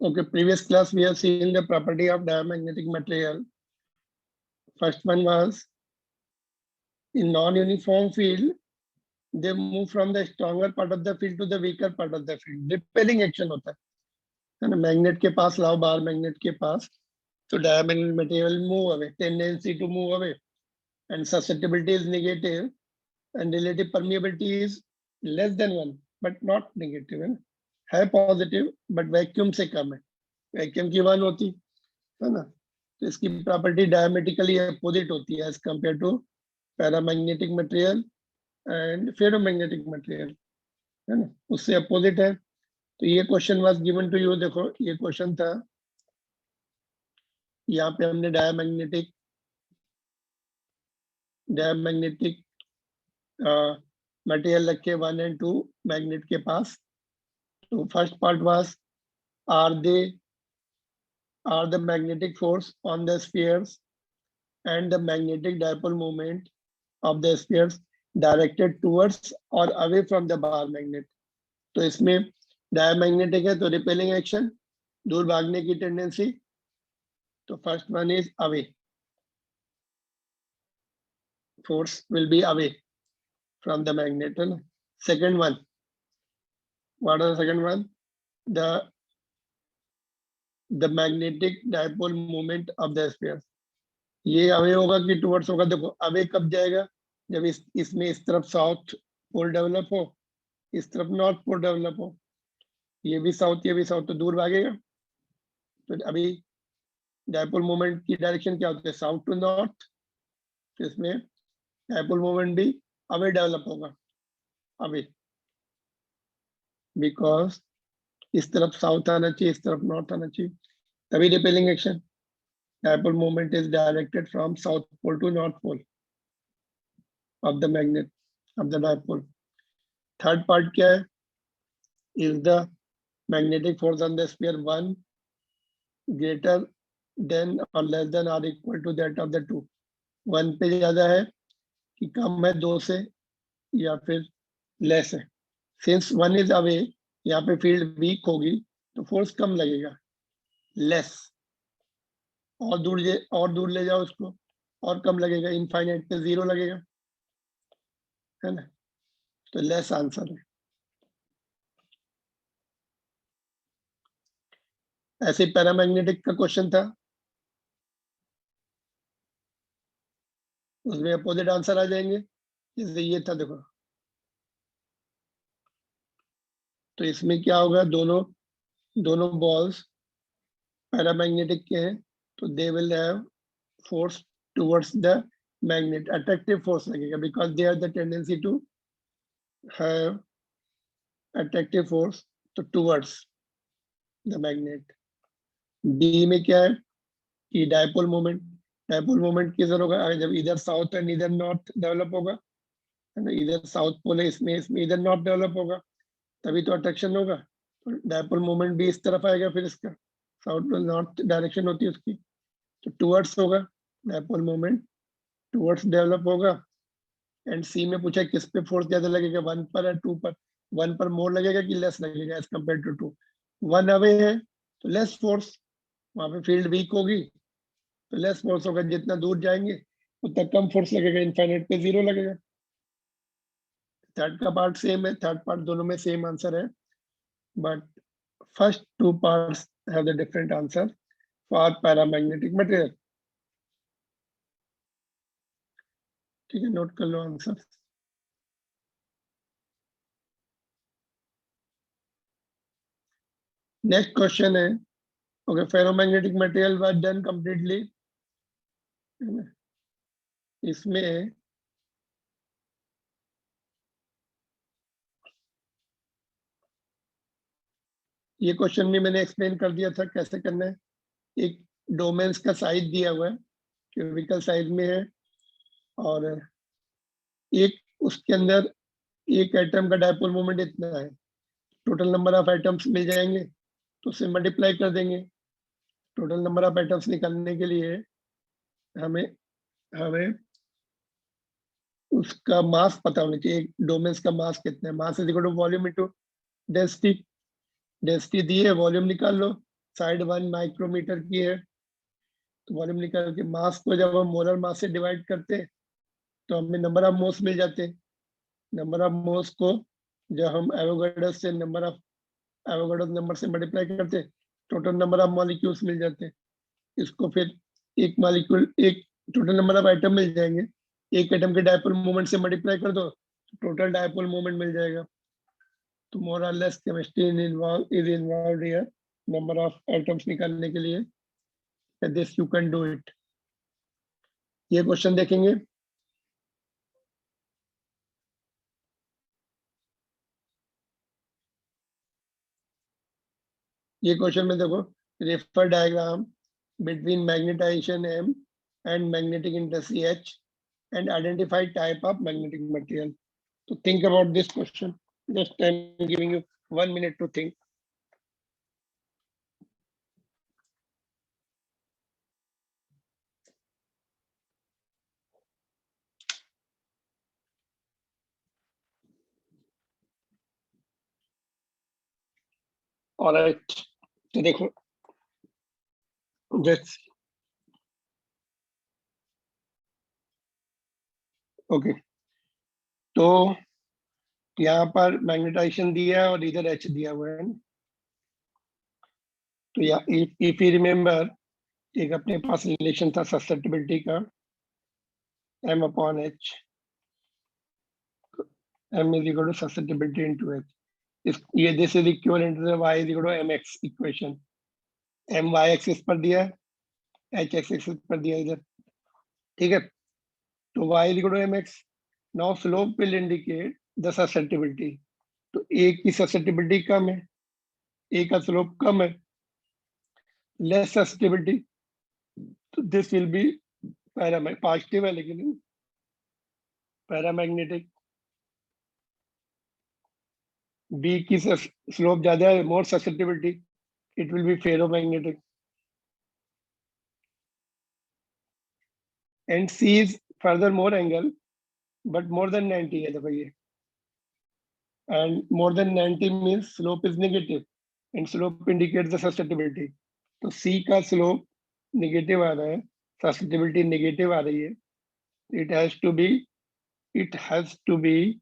Okay, previous class we have seen the property of diamagnetic material. First one was in non-uniform field, they move from the stronger part of the field to the weaker part of the field. Repelling action होता है ना, magnet के पास लाओ बाहर magnet के पास, तो diamagnetic material move away, tendency to move away, and susceptibility is negative, and relative permeability is less than 1, but not negative है positive but vacuum से कम है, वैक्यूम की 1 होती है ना, तो इसकी प्रॉपर्टी डायमेट्रिकली अपोजिट होती है as compare to paramagnetic material and ferromagnetic material, है ना, उससे अपोजिट है। तो ये question was given to you, देखो ये क्वेश्चन था, यहाँ पे हमने डायमैग्नेटिक मटेरियल रखे 1 and 2 मैग्नेट के पास। तो first part was are the magnetic force on the spheres and the magnetic dipole moment of the spheres directed towards or away from the bar magnet। तो इसमें diamagnetic है तो repelling action, दूर भागने की tendency, तो first one is away, force will be away from the magnet। Second one, what is the second one? The magnetic dipole moment of the sphere। ये away होगा कि टुवर्ड्स होगा? देखो अवे कब जाएगा, जब इसमें इस तरफ साउथ पोल डेवलप हो, इस तरफ नॉर्थ पोल डेवलप हो, ये भी साउथ तो दूर भागेगा। तो अभी डायपोल मोमेंट की डायरेक्शन क्या होती है, साउथ टू नॉर्थ, तो इसमें डायपोल मोमेंट भी अवे डेवलप होगा, अवे, बिकॉज इस तरफ साउथ आना चाहिए, इस तरफ नॉर्थ आना चाहिए, तभी repelling action. Dipole moment is directed from south pole to north pole of the magnet of the dipole। Third part क्या है? Is the magnetic force on the sphere 1 greater than or less than or equal to that of the 2? 1 पे ज्यादा है कि कम है 2 से, या फिर लेस है? Since 1 is away, यहाँ पे फील्ड वीक होगी तो फोर्स कम लगेगा, लेस। और दूर ले जाओ उसको, और कम लगेगा, इनफाइनाइट पे 0 लगेगा, है ना, तो लेस आंसर है। ऐसे पैरामैग्नेटिक का क्वेश्चन था, उसमें अपोजिट आंसर आ जाएंगे, जैसे ये था देखो। तो इसमें क्या होगा, दोनों बॉल्स पैरामैग्नेटिक के हैं, तो they will have force towards the magnet, attractive force लगेगा, because they have the tendency to have attractive force, तो टुवर्ड्स द मैग्नेट। डी में क्या है कि डायपोल मोमेंट किधर होगा, जब इधर साउथ एंड इधर नॉर्थ डेवलप होगा, है ना, इधर साउथ पोल है, इसमें इधर नॉर्थ डेवलप होगा, तभी तो अट्रैक्शन होगा। तो डायपोल मोमेंट भी इस तरफ आएगा, फिर इसका साउथ टू नॉर्थ डायरेक्शन होती है उसकी, तो टुवर्ड्स होगा, डायपोल मोमेंट टुवर्ड्स डेवलप होगा। एंड सी में पूछा किस पे फोर्स ज्यादा लगेगा, 1 पर या 2 पर? 1 पर मोर लगेगा कि लेस लगेगा एज कम्पेयर टू 2? 1 अवे है तो लेस फोर्स, वहां पे फील्ड वीक होगी तो लेस फोर्स होगा, जितना दूर जाएंगे उतना कम फोर्स लगेगा, इनफाइनाइट पे 0 लगेगा। थर्ड का पार्ट सेम है, थर्ड पार्ट दोनों में सेम आंसर है, but first 2 parts have the different answer for paramagnetic material. ठीक है, नोट कर लो आंसर। नेक्स्ट क्वेश्चन है, okay, ferromagnetic material was done completely, इसमें ये क्वेश्चन भी मैंने एक्सप्लेन कर दिया था कैसे करना है। एक डोमेन्स का साइज दिया हुआ है, क्यूबिकल साइज में है, और एक उसके अंदर एक एटम का डायपोल मोमेंट इतना है, टोटल नंबर ऑफ एटम्स मिल जाएंगे तो उससे मल्टीप्लाई कर देंगे। टोटल नंबर ऑफ एटम्स निकालने के लिए हमें उसका मास पता होना चाहिए, डोमेन्स का मास कितना है। Mass is equal to volume into density, density दी है, वॉल्यूम निकाल लो, साइड 1 माइक्रोमीटर की है, तो वॉल्यूम निकाल के मास को जब हम मोलर मास से डिवाइड करते हैं तो हमें नंबर ऑफ मोल्स मिल जाते हैं। नंबर ऑफ मोल्स को जब हम एवोगाड्रो से नंबर ऑफ एवोगाड्रो नंबर से मल्टीप्लाई करते हैं, टोटल नंबर ऑफ मॉलिक्यूल्स मिल जाते हैं। इसको फिर एक मॉलिक्यूल, एक टोटल नंबर ऑफ आइटम मिल जाएंगे, एक एटम के डायपोल मोमेंट से मल्टीप्लाई कर दो, टोटल डायपोल मोमेंट मिल जाएगा। तो मोर और less chemistry is involve here, number of atoms निकालने के लिए। This you can do it. ये क्वेश्चन देखेंगे। ये क्वेश्चन में देखो, refer diagram between magnetization M and magnetic intensity H and identify type of magnetic material. So think about this question. Just I'm giving you 1 minute to think. All right. तो देखो, just okay. तो यहाँ पर magnetisation दिया है और इधर H दिया हुआ है। तो या इफ यू रिमेम्बर, एक अपने पास रिलेशन था ससेप्टिबिलिटी का, M upon H, M is equal to susceptibility into H. ये this is equivalent to the Y is equal to mx equation. M y axis पर दिया है, H एक्सिस पर दिया है इधर, ठीक है। तो y is equal to mx. Now slope will indicate the susceptibility. तो A की susceptibility कम है, A का स्लोप कम है, less susceptibility, तो this will be पॉजिटिव है लेकिन पैरामैग्नेटिक। B की स्लोप ज्यादा है, more susceptibility, it will be ferromagnetic. And C is furthermore angle, but more than 90 है, देखो ये, and more than 90 means slope is negative and slope indicates the susceptibility. तो C का slope negative आ रहा है, susceptibility negative आ रही है, it has to be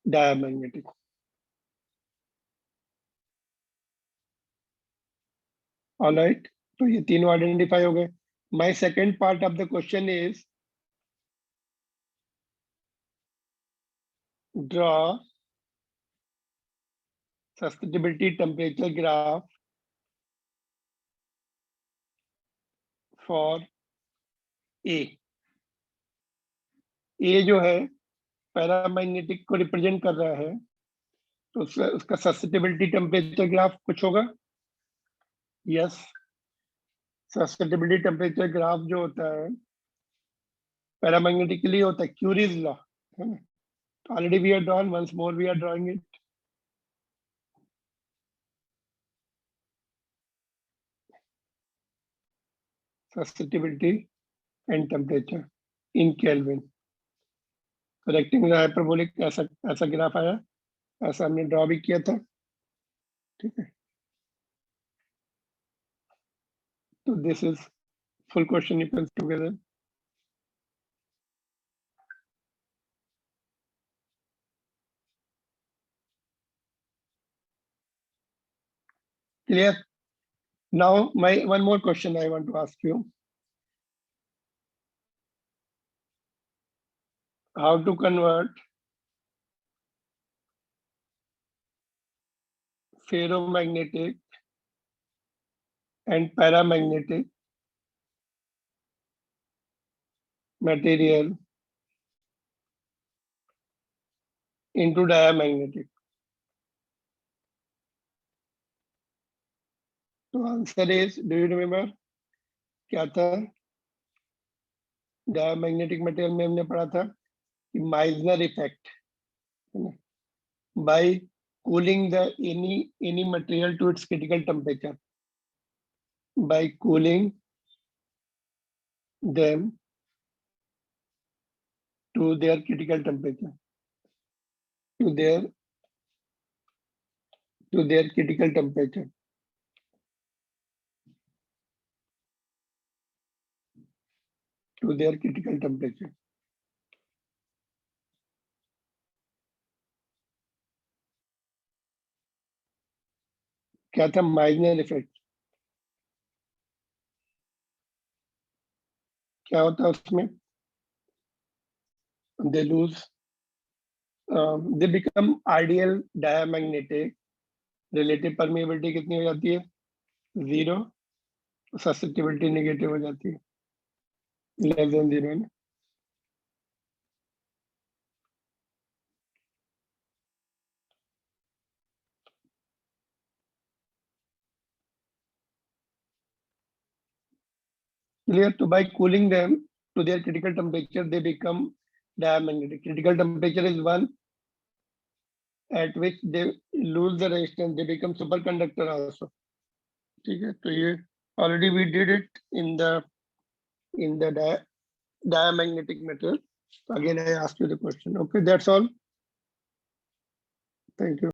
diamagnetic. All right, तो ये तीनों identify हो गए. My second part of the question is draw susceptibility temperature graph for A. A जो है पैरामैग्नेटिक को रिप्रेजेंट कर रहा है, तो उसका ससेप्टिबिलिटी टेम्परेचर ग्राफ कुछ होगा। यस, ससेप्टिबिलिटी टेम्परेचर ग्राफ जो होता है पैरामैग्नेटिक के लिए होता है क्यूरीज लॉ, है ना। तो already we are drawn, once more we are drawing it. Susceptibility and temperature in kelvin. तो रेक्टेंगुलर हाइपरबोलिक ऐसा ग्राफ आया, ऐसा हमने ड्रॉ भी किया था, ठीक है। तो this is full question you can together. Clear? Now, one more question I want to ask you. How to convert ferromagnetic and paramagnetic material into diamagnetic? So answer is, do you remember क्या था? Diamagnetic material में हमने पढ़ा था कि Meissner effect, by cooling the any material to its critical temperature, by cooling them to their critical temperature, to their critical temperature. to their critical temperature. क्या था माइग्नर effect? क्या होता है उसमें? They lose, they become ideal diamagnetic. Relative permeability कितनी हो जाती है? 0. Susceptibility नेगेटिव हो जाती है, less than 0 है ना. Clear? So by cooling them to their critical temperature, they become diamagnetic. Critical temperature is 1 at which they lose the resistance. They become superconductor also. ठीक है, तो ये already we did it in the diamagnetic metal. Again, I ask you the question. Okay, that's all. Thank you.